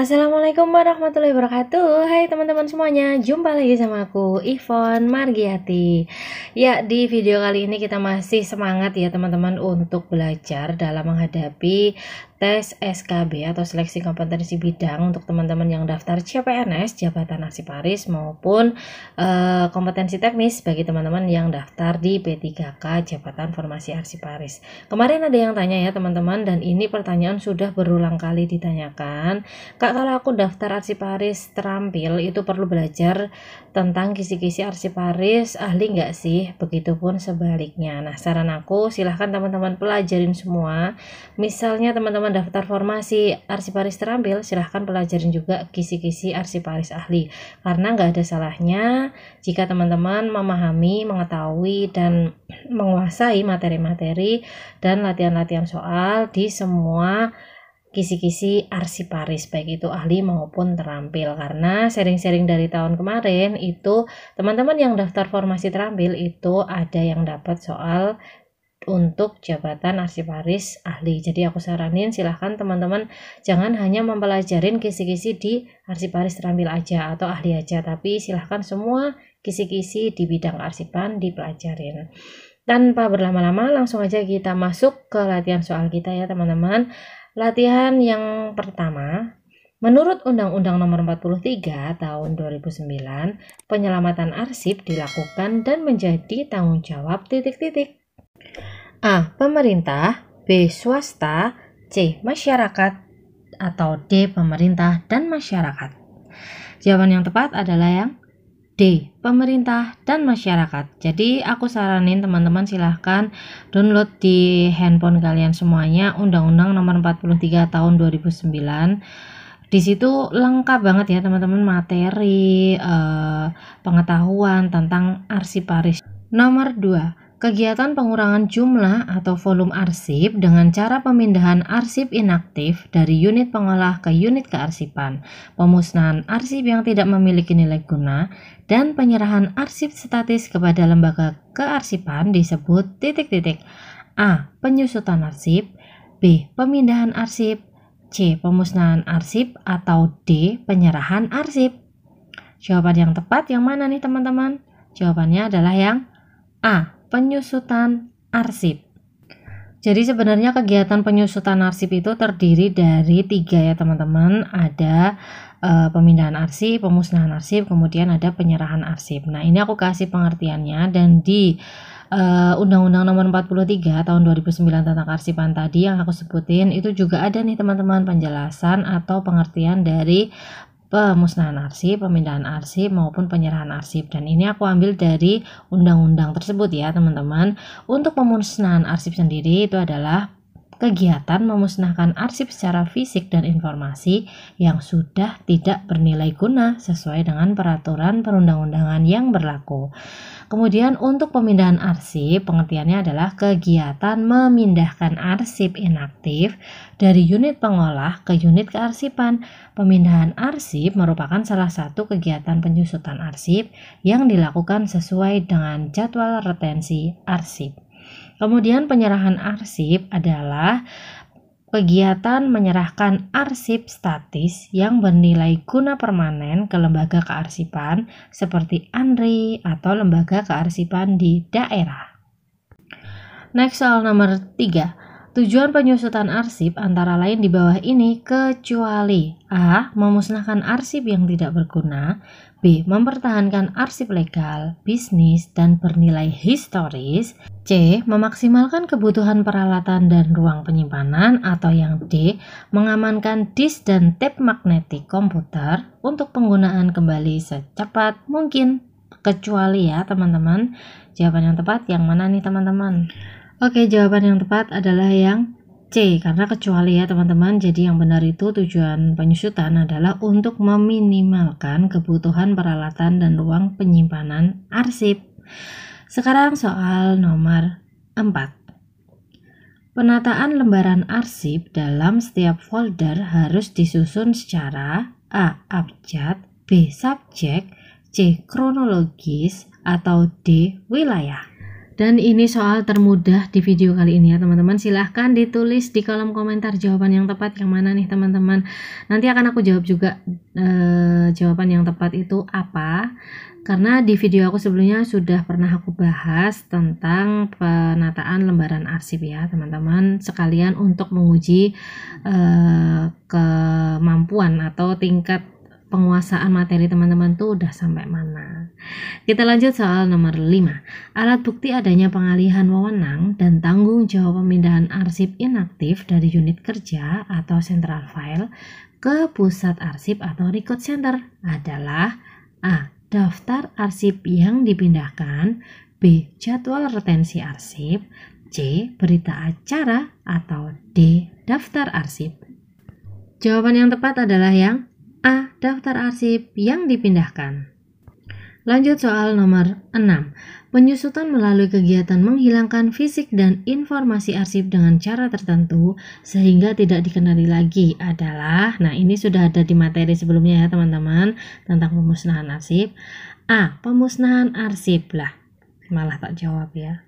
Assalamualaikum warahmatullahi wabarakatuh. Hai teman-teman semuanya, jumpa lagi sama aku Ivon Margiati. Ya, di video kali ini kita masih semangat ya teman-teman untuk belajar dalam menghadapi tes SKB atau seleksi kompetensi bidang untuk teman-teman yang daftar CPNS jabatan arsiparis maupun kompetensi teknis bagi teman-teman yang daftar di P3K jabatan formasi arsiparis. Kemarin ada yang tanya ya teman-teman, dan ini pertanyaan sudah berulang kali ditanyakan. Kak, kalau aku daftar arsiparis terampil itu perlu belajar tentang kisi-kisi arsiparis ahli nggak sih? Begitupun sebaliknya. Nah, saran aku silahkan teman-teman pelajarin semua. Misalnya teman-teman daftar formasi arsiparis terampil, silahkan pelajarin juga kisi-kisi arsiparis ahli. Karena nggak ada salahnya jika teman-teman memahami, mengetahui, dan menguasai materi-materi dan latihan-latihan soal di semua kisi-kisi arsiparis, baik itu ahli maupun terampil. Karena sharing-sharing dari tahun kemarin itu teman-teman yang daftar formasi terampil itu ada yang dapat soal untuk jabatan arsiparis ahli. Jadi aku saranin silahkan teman-teman jangan hanya mempelajarin kisi-kisi di arsiparis terampil aja atau ahli aja, tapi silahkan semua kisi-kisi di bidang arsipan dipelajarin. Tanpa berlama-lama langsung aja kita masuk ke latihan soal kita ya teman-teman. Latihan yang pertama, menurut Undang-Undang Nomor 43 Tahun 2009, penyelamatan arsip dilakukan dan menjadi tanggung jawab titik-titik. A. Pemerintah, B. Swasta, C. Masyarakat, atau D. Pemerintah dan masyarakat. Jawaban yang tepat adalah yang D. Pemerintah dan masyarakat. Jadi aku saranin teman-teman silahkan download di handphone kalian semuanya Undang-Undang Nomor 43 Tahun 2009. Di situ lengkap banget ya teman-teman materi pengetahuan tentang arsiparis. Nomor 2. Kegiatan pengurangan jumlah atau volume arsip dengan cara pemindahan arsip inaktif dari unit pengolah ke unit kearsipan, pemusnahan arsip yang tidak memiliki nilai guna, dan penyerahan arsip statis kepada lembaga kearsipan disebut titik-titik. A. Penyusutan arsip, B. Pemindahan arsip, C. Pemusnahan arsip, atau D. Penyerahan arsip. Jawaban yang tepat yang mana nih teman-teman? Jawabannya adalah yang A. Penyusutan arsip. Jadi sebenarnya kegiatan penyusutan arsip itu terdiri dari 3 ya teman-teman. Ada pemindahan arsip, pemusnahan arsip, kemudian ada penyerahan arsip. Nah, ini aku kasih pengertiannya, dan di Undang-Undang Nomor 43 Tahun 2009 tentang arsipan tadi yang aku sebutin itu juga ada nih teman-teman penjelasan atau pengertian dari pemusnahan arsip, pemindahan arsip maupun penyerahan arsip, dan ini aku ambil dari undang-undang tersebut ya teman-teman. Untuk pemusnahan arsip sendiri itu adalah kegiatan memusnahkan arsip secara fisik dan informasi yang sudah tidak bernilai guna sesuai dengan peraturan perundang-undangan yang berlaku. Kemudian untuk pemindahan arsip, pengertiannya adalah kegiatan memindahkan arsip inaktif dari unit pengolah ke unit kearsipan. Pemindahan arsip merupakan salah satu kegiatan penyusutan arsip yang dilakukan sesuai dengan jadwal retensi arsip. Kemudian penyerahan arsip adalah kegiatan menyerahkan arsip statis yang bernilai guna permanen ke lembaga kearsipan seperti ANRI atau lembaga kearsipan di daerah. Next, soal nomor 3. Tujuan penyusutan arsip antara lain di bawah ini kecuali A. Memusnahkan arsip yang tidak berguna, B. Mempertahankan arsip legal, bisnis, dan bernilai historis, C. Memaksimalkan kebutuhan peralatan dan ruang penyimpanan, atau yang D. Mengamankan disk dan tape magnetik komputer untuk penggunaan kembali secepat mungkin. Kecuali ya teman-teman. Jawaban yang tepat yang mana nih teman-teman? Oke, jawaban yang tepat adalah yang C, karena kecuali ya teman-teman. Jadi yang benar itu tujuan penyusutan adalah untuk meminimalkan kebutuhan peralatan dan ruang penyimpanan arsip. Sekarang soal nomor 4. Penataan lembaran arsip dalam setiap folder harus disusun secara A. Abjad, B. Subjek, C. Kronologis, atau D. Wilayah. Dan ini soal termudah di video kali ini ya teman-teman. Silahkan ditulis di kolom komentar jawaban yang tepat yang mana nih teman-teman. Nanti akan aku jawab juga jawaban yang tepat itu apa. Karena di video aku sebelumnya sudah pernah aku bahas tentang penataan lembaran arsip ya teman-teman. Sekalian untuk menguji kemampuan atau tingkat penguasaan materi teman-teman tuh udah sampai mana. Kita lanjut soal nomor 5. Alat bukti adanya pengalihan wewenang dan tanggung jawab pemindahan arsip inaktif dari unit kerja atau central file ke pusat arsip atau record center adalah A. Daftar arsip yang dipindahkan, B. Jadwal retensi arsip, C. Berita acara, atau D. Daftar arsip. Jawaban yang tepat adalah yang A. Daftar arsip yang dipindahkan. Lanjut soal nomor 6. Penyusutan melalui kegiatan menghilangkan fisik dan informasi arsip dengan cara tertentu sehingga tidak dikenali lagi adalah, nah ini sudah ada di materi sebelumnya ya teman-teman tentang pemusnahan arsip. A. Pemusnahan arsip lah, malah tak jawab ya.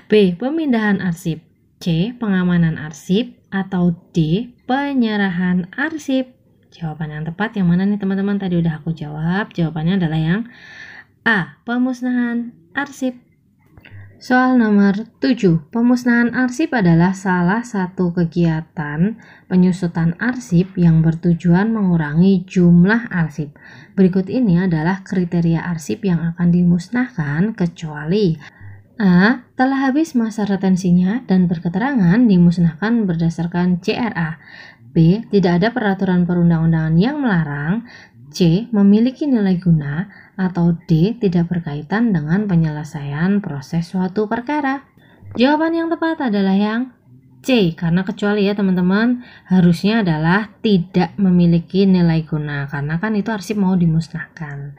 B. Pemindahan arsip. C. Pengamanan arsip. Atau D. Penyerahan arsip. Jawaban yang tepat yang mana nih teman-teman? Tadi udah aku jawab. Jawabannya adalah yang A. Pemusnahan arsip. Soal nomor 7. Pemusnahan arsip adalah salah satu kegiatan penyusutan arsip yang bertujuan mengurangi jumlah arsip. Berikut ini adalah kriteria arsip yang akan dimusnahkan kecuali A. Telah habis masa retensinya dan berketerangan dimusnahkan berdasarkan CRA. B. Tidak ada peraturan perundang-undangan yang melarang. C. Memiliki nilai guna. Atau D. Tidak berkaitan dengan penyelesaian proses suatu perkara. Jawaban yang tepat adalah yang C. Karena kecuali ya teman-teman, harusnya adalah tidak memiliki nilai guna. Karena kan itu arsip mau dimusnahkan.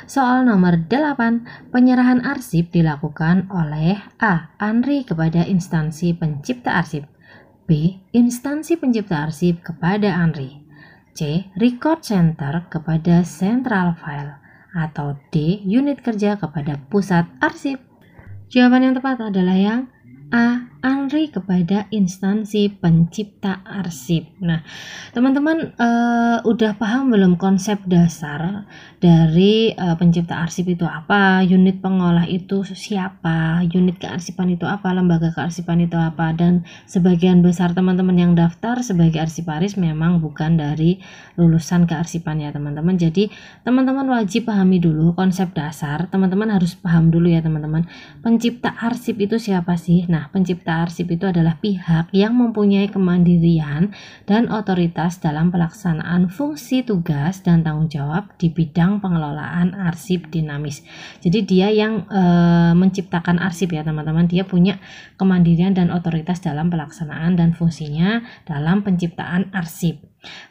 Soal nomor 8. Penyerahan arsip dilakukan oleh A. Andri kepada instansi pencipta arsip. B. Instansi pencipta arsip kepada Andri. C. Record center kepada central file. Atau D. Unit kerja kepada pusat arsip. Jawaban yang tepat adalah yang A. Andri kepada instansi pencipta arsip. Nah, teman-teman udah paham belum konsep dasar dari pencipta arsip itu apa, unit pengolah itu siapa, unit kearsipan itu apa, lembaga kearsipan itu apa, dan sebagian besar teman-teman yang daftar sebagai arsiparis memang bukan dari lulusan kearsipan ya teman-teman. Jadi teman-teman wajib pahami dulu konsep dasar. Teman-teman harus paham dulu ya teman-teman, pencipta arsip itu siapa sih? Nah, pencipta arsip itu adalah pihak yang mempunyai kemandirian dan otoritas dalam pelaksanaan fungsi tugas dan tanggung jawab di bidang pengelolaan arsip dinamis. Jadi dia yang menciptakan arsip ya teman-teman. Dia punya kemandirian dan otoritas dalam pelaksanaan dan fungsinya dalam penciptaan arsip.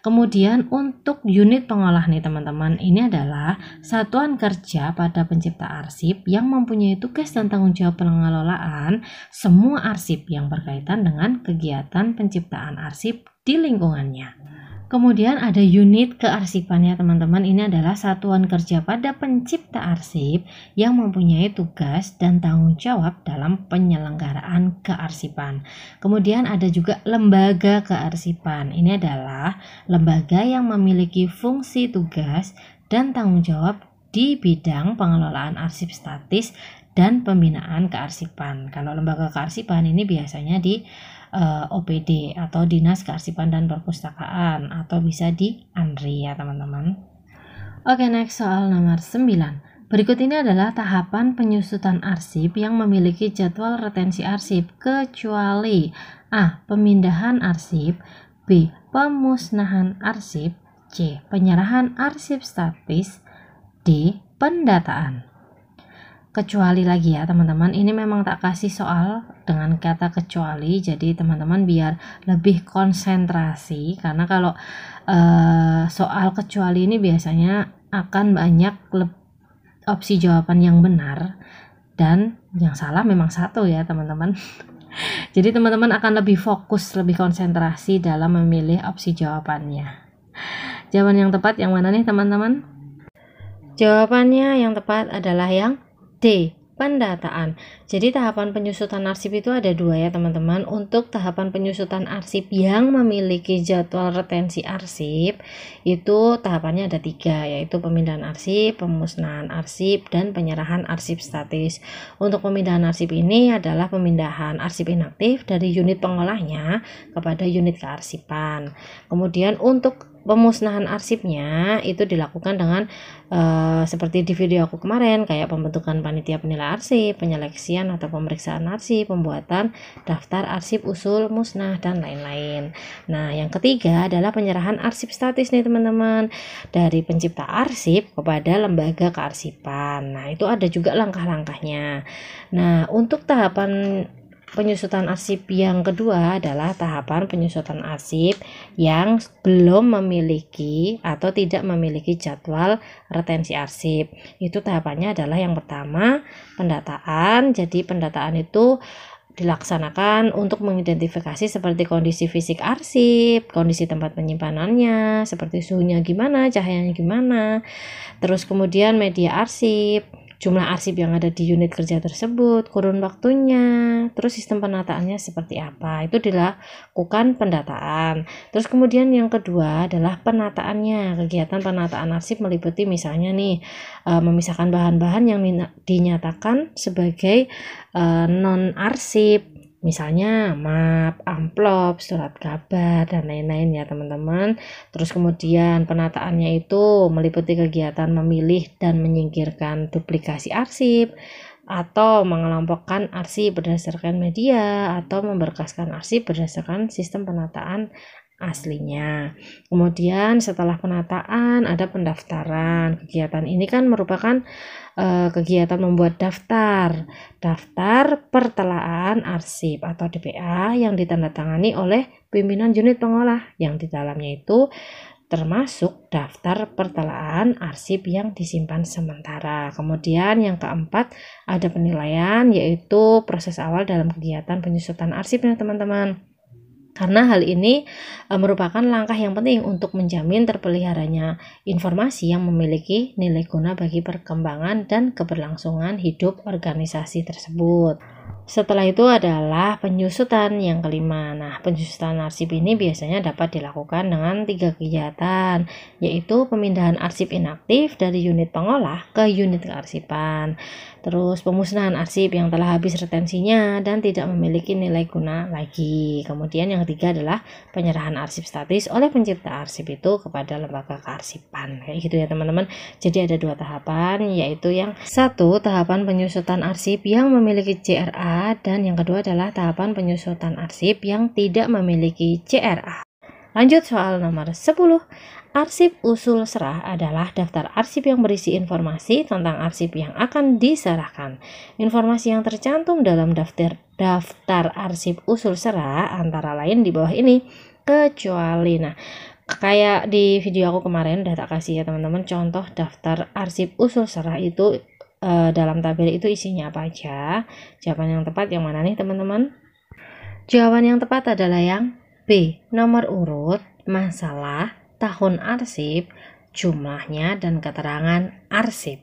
Kemudian untuk unit pengolah nih teman-teman, ini adalah satuan kerja pada pencipta arsip yang mempunyai tugas dan tanggung jawab pengelolaan semua arsip yang berkaitan dengan kegiatan penciptaan arsip di lingkungannya. Kemudian ada unit kearsipan ya teman-teman. Ini adalah satuan kerja pada pencipta arsip yang mempunyai tugas dan tanggung jawab dalam penyelenggaraan kearsipan. Kemudian ada juga lembaga kearsipan. Ini adalah lembaga yang memiliki fungsi tugas dan tanggung jawab di bidang pengelolaan arsip statis dan pembinaan kearsipan. Kalau lembaga kearsipan ini biasanya di OPD atau Dinas Kearsipan dan Perpustakaan, atau bisa di Andri ya teman-teman. Oke, next soal nomor 9. Berikut ini adalah tahapan penyusutan arsip yang memiliki jadwal retensi arsip kecuali A. Pemindahan arsip, B. Pemusnahan arsip, C. Penyerahan arsip statis, D. Pendataan. Kecuali lagi ya teman-teman, ini memang tak kasih soal dengan kata kecuali, jadi teman-teman biar lebih konsentrasi, karena kalau soal kecuali ini biasanya akan banyak opsi jawaban yang benar dan yang salah memang satu ya teman-teman. Jadi teman-teman akan lebih fokus, lebih konsentrasi dalam memilih opsi jawabannya. Jawaban yang tepat yang mana nih teman-teman? Jawabannya yang tepat adalah yang D. pendataan. Jadi tahapan penyusutan arsip itu ada dua ya teman-teman. Untuk tahapan penyusutan arsip yang memiliki jadwal retensi arsip itu tahapannya ada tiga, yaitu pemindahan arsip, pemusnahan arsip, dan penyerahan arsip statis. Untuk pemindahan arsip ini adalah pemindahan arsip inaktif dari unit pengolahnya kepada unit kearsipan. Kemudian untuk pemusnahan arsipnya itu dilakukan dengan seperti di video aku kemarin, kayak pembentukan panitia penilai arsip, penyeleksian atau pemeriksaan arsip, pembuatan daftar arsip usul musnah, dan lain-lain. Nah, yang ketiga adalah penyerahan arsip statis nih teman-teman, dari pencipta arsip kepada lembaga kearsipan. Nah, itu ada juga langkah-langkahnya. Nah, untuk tahapan penyusutan arsip yang kedua adalah tahapan penyusutan arsip yang belum memiliki atau tidak memiliki jadwal retensi arsip. Itu tahapannya adalah yang pertama, pendataan. Jadi pendataan itu dilaksanakan untuk mengidentifikasi seperti kondisi fisik arsip, kondisi tempat penyimpanannya, seperti suhunya gimana, cahayanya gimana, terus kemudian media arsip, jumlah arsip yang ada di unit kerja tersebut, kurun waktunya, terus sistem penataannya seperti apa. Itu dilakukan pendataan. Terus kemudian yang kedua adalah penataannya. Kegiatan penataan arsip meliputi misalnya nih memisahkan bahan-bahan yang dinyatakan sebagai non arsip, misalnya map, amplop, surat kabar, dan lain-lain ya teman-teman. Terus kemudian penataannya itu meliputi kegiatan memilih dan menyingkirkan duplikasi arsip, atau mengelompokkan arsip berdasarkan media, atau memberkaskan arsip berdasarkan sistem penataan aslinya. Kemudian setelah penataan ada pendaftaran. Kegiatan ini kan merupakan kegiatan membuat daftar pertelaan arsip atau DPA yang ditandatangani oleh pimpinan unit pengolah, yang di dalamnya itu termasuk daftar pertelaan arsip yang disimpan sementara. Kemudian yang keempat ada penilaian, yaitu proses awal dalam kegiatan penyusutan arsipnya teman-teman. Karena hal ini merupakan langkah yang penting untuk menjamin terpeliharanya informasi yang memiliki nilai guna bagi perkembangan dan keberlangsungan hidup organisasi tersebut. Setelah itu adalah penyusutan yang kelima. Nah, penyusutan arsip ini biasanya dapat dilakukan dengan 3 kegiatan, yaitu pemindahan arsip inaktif dari unit pengolah ke unit kearsipan. Terus pemusnahan arsip yang telah habis retensinya dan tidak memiliki nilai guna lagi. Kemudian yang ketiga adalah penyerahan arsip statis oleh pencipta arsip itu kepada lembaga kearsipan. Kayak gitu ya teman-teman. Jadi ada 2 tahapan, yaitu yang satu tahapan penyusutan arsip yang memiliki CRA, dan yang kedua adalah tahapan penyusutan arsip yang tidak memiliki CRA. Lanjut soal nomor 10. Arsip usul serah adalah daftar arsip yang berisi informasi tentang arsip yang akan diserahkan. Informasi yang tercantum dalam daftar arsip usul serah antara lain di bawah ini, kecuali kayak di video aku kemarin udah tak kasih ya teman-teman contoh daftar arsip usul serah itu. Dalam tabel itu isinya apa aja. Jawaban yang tepat yang mana nih teman-teman? Jawaban yang tepat adalah yang B, nomor urut, masalah, tahun arsip, jumlahnya, dan keterangan arsip.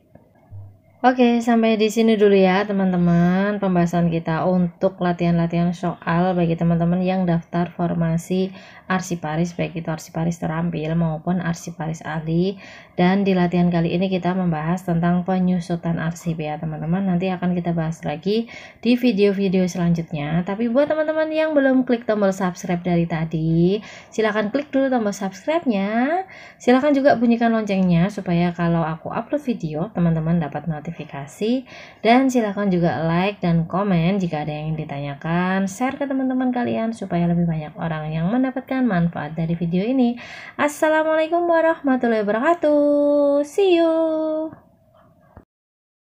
Oke, sampai di sini dulu ya teman-teman pembahasan kita untuk latihan-latihan soal bagi teman-teman yang daftar formasi arsiparis, baik itu arsiparis terampil maupun arsiparis ahli. Dan di latihan kali ini kita membahas tentang penyusutan arsip ya teman-teman. Nanti akan kita bahas lagi di video-video selanjutnya. Tapi buat teman-teman yang belum klik tombol subscribe dari tadi, silahkan klik dulu tombol subscribe-nya. Silahkan juga bunyikan loncengnya supaya kalau aku upload video teman-teman dapat notifikasi. Dan silahkan juga like dan komen jika ada yang ditanyakan. Share ke teman-teman kalian supaya lebih banyak orang yang mendapatkan manfaat dari video ini. Assalamualaikum warahmatullahi wabarakatuh. See you.